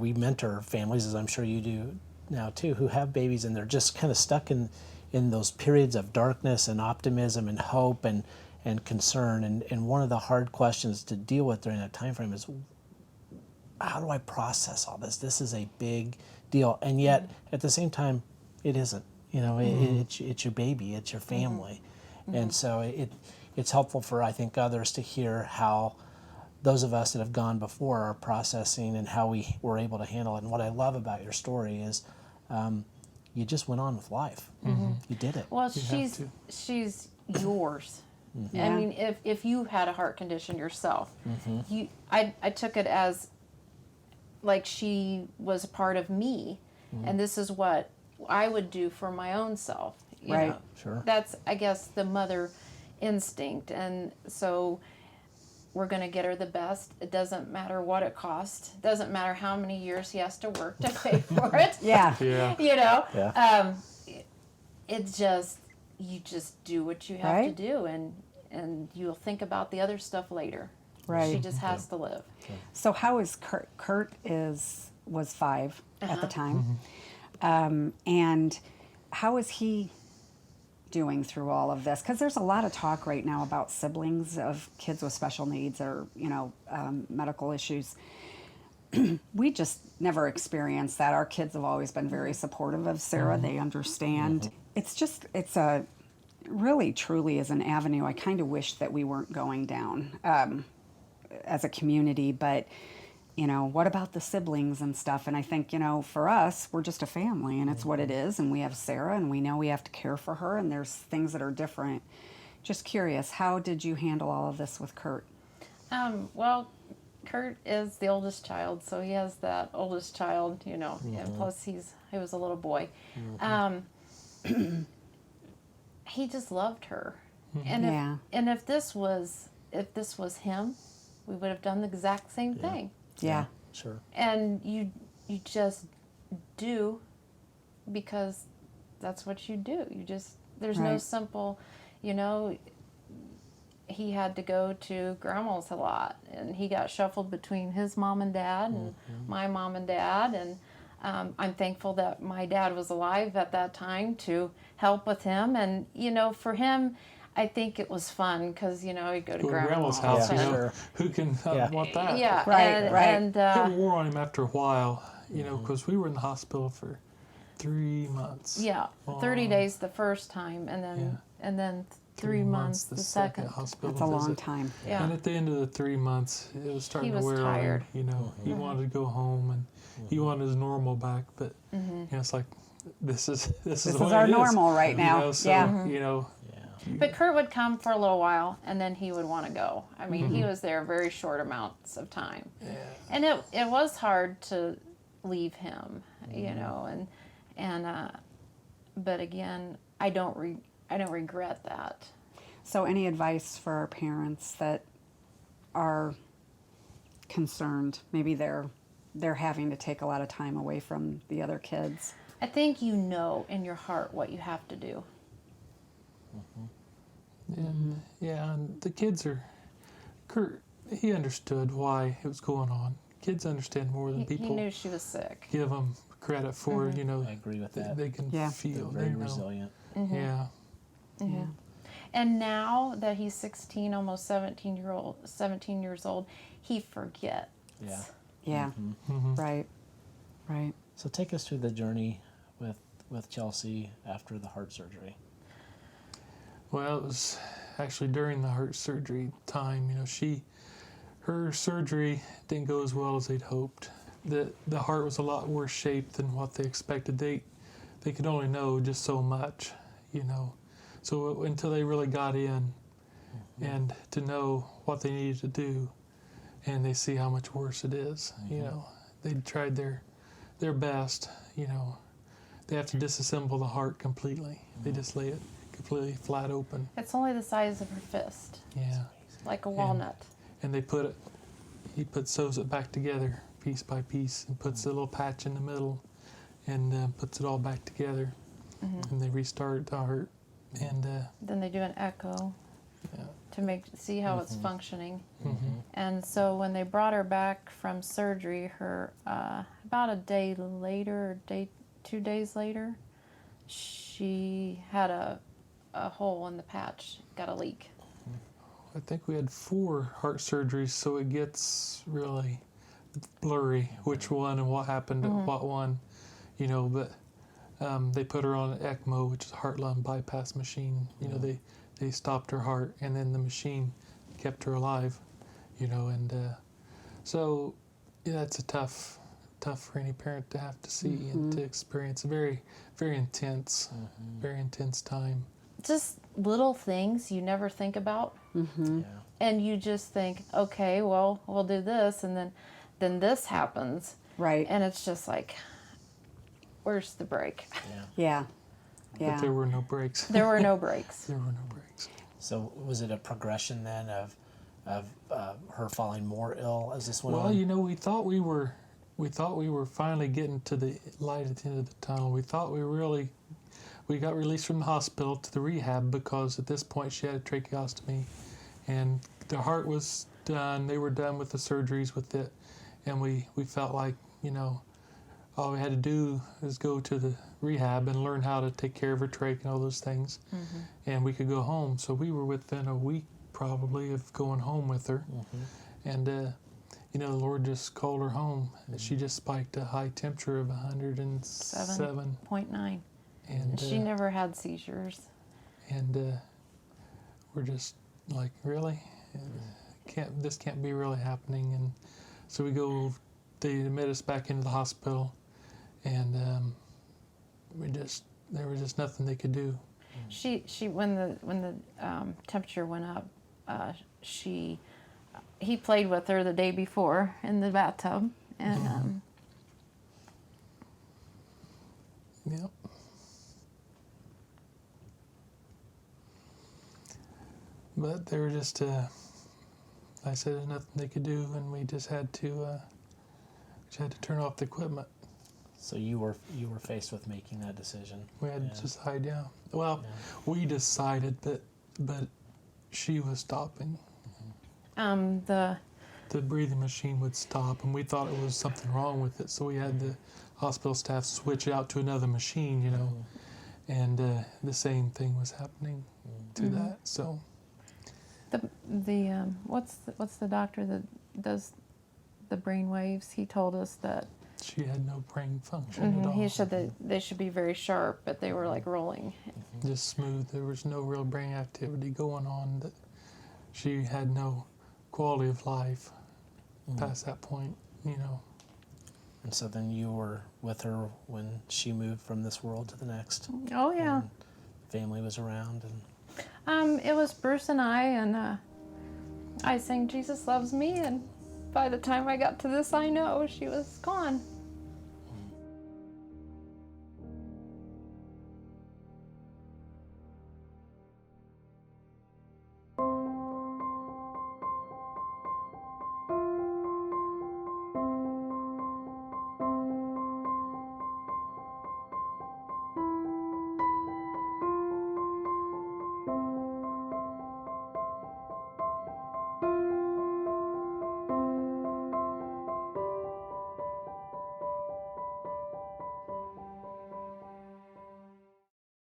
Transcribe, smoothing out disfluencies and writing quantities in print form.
we mentor families, as I'm sure you do now too, who have babies and they're just kind of stuck in those periods of darkness and optimism and hope and concern. And one of the hard questions to deal with during that time frame is, how do I process all this? This is a big deal, and yet at the same time, it isn't. You know, it's your baby, it's your family, and so it's helpful for, I think, others to hear how those of us that have gone before are processing and how we were able to handle it. And what I love about your story is you just went on with life. You did it. Well, she's yours. I mean, if you had a heart condition yourself, I took it as like she was a part of me, and this is what I would do for my own self. You know? Sure. That's, I guess, the mother instinct, and so we're going to get her the best. It doesn't matter what it costs. It doesn't matter how many years he has to work to pay for it. Yeah. You know, Yeah. It's just, you just do what you have to do, and you'll think about the other stuff later. Right. She just has to live. So how is Kurt? Kurt was 5 at the time. And how is he doing through all of this? Because there's a lot of talk right now about siblings of kids with special needs or, medical issues. We just never experienced that. Our kids have always been very supportive of Sarah. They understand. It's a really, truly is an avenue I kind of wish that we weren't going down as a community. But, what about the siblings and stuff? And I think, for us, we're just a family, and it's what it is. And we have Sarah, and we know we have to care for her, and there's things that are different. Just curious, how did you handle all of this with Kurt? Well, Kurt is the oldest child, so he has that oldest child, and plus he was a little boy. He just loved her. And if this was him, we would have done the exact same thing. Yeah. Sure. And you just do because that's what you do. There's no simple, he had to go to grandma's a lot, and he got shuffled between his mom and dad and my mom and dad, and I'm thankful that my dad was alive at that time to help with him. And for him, I think it was fun because he'd go to grandma's house. Sure. Who can want that? Yeah, right. And it wore on him after a while, because we were in the hospital for 3 months. Yeah, 30 days the first time, and then 3 months the second. Hospital That's a long visit. time. Yeah. And at the end of the 3 months, it was starting He to was wear tired. on him. He wanted to go home, and he wanted his normal back. But it's like this is the way our it is, normal right now. So, Yeah. But Kurt would come for a little while, and then he would want to go. I mean, he was there very short amounts of time. Yeah. And it was hard to leave him, but again, I don't regret that. So any advice for our parents that are concerned? Maybe they're having to take a lot of time away from the other kids. I think in your heart what you have to do. And and the kids Kurt, he understood why it was going on. Kids understand more than people. He knew she was sick. Give them credit for. I agree with that. They can feel. They're very they know. resilient. Yeah. Yeah. And now that he's 16, almost 17 years old, he forgets. Yeah. Yeah. Right. So take us through the journey with Chelsea after the heart surgery. Well, it was actually during the heart surgery time. Her surgery didn't go as well as they'd hoped. The heart was a lot worse shape than what they expected. They could only know just so much, So until they really got in and to know what they needed to do, and they see how much worse it is, they tried their best, They have to disassemble the heart completely. They just lay it completely flat open. It's only the size of her fist. Yeah. Like a walnut. And he sews it back together piece by piece and puts a little patch in the middle and puts it all back together. And they restart the heart. And then they do an echo to see how it's functioning. And so when they brought her back from surgery, her about a day later, or 2 days later, she had a hole in the patch, got a leak. I think we had 4 heart surgeries, so it gets really blurry which one and what happened at what one, you know. But they put her on an ECMO, which is a heart-lung bypass machine. You know, they stopped her heart, and then the machine kept her alive, you know. And so, yeah, it's a tough for any parent to have to see and to experience. A very, very intense time. Just little things you never think about. Yeah. And you just think, okay, well, we'll do this, and then this happens. Right. And it's just like, where's the break? Yeah. Yeah. But there were no breaks. There were no breaks. There were no breaks. So was it a progression then of her falling more ill as this went Well, on? you know, we thought we were finally getting to the light at the end of the tunnel. We thought we got released from the hospital to the rehab because at this point she had a tracheostomy, and the heart was done. They were done with the surgeries with it, and we felt like, you know, all we had to do is go to the rehab and learn how to take care of her trach and all those things, and we could go home. So we were within a week probably of going home with her, and you know, the Lord just called her home. She just spiked a high temperature of 107, 7.9. and She never had seizures. and we're just like, really, this can't be really happening. And so they admit us back into the hospital, and there was just nothing they could do. She when the temperature went up, he played with her the day before in the bathtub, and Yep. But they were just, I said there's nothing they could do, and we just had to turn off the equipment. So you were faced with making that decision. We had to decide, yeah. Well, we decided but she was stopping. The breathing machine would stop, and we thought it was something wrong with it, so we had the hospital staff switch it out to another machine, you know, and the same thing was happening to that. So what's the doctor that does the brain waves? He told us that she had no brain function at all. he said that they should be very sharp, but they were like rolling. Just smooth. There was no real brain activity going on. That she had no quality of life past that point, you know. And so then you were with her when she moved from this world to the next. Oh yeah. And family was around, and It was Bruce and I sang Jesus Loves Me, and by the time I got to this, I know she was gone.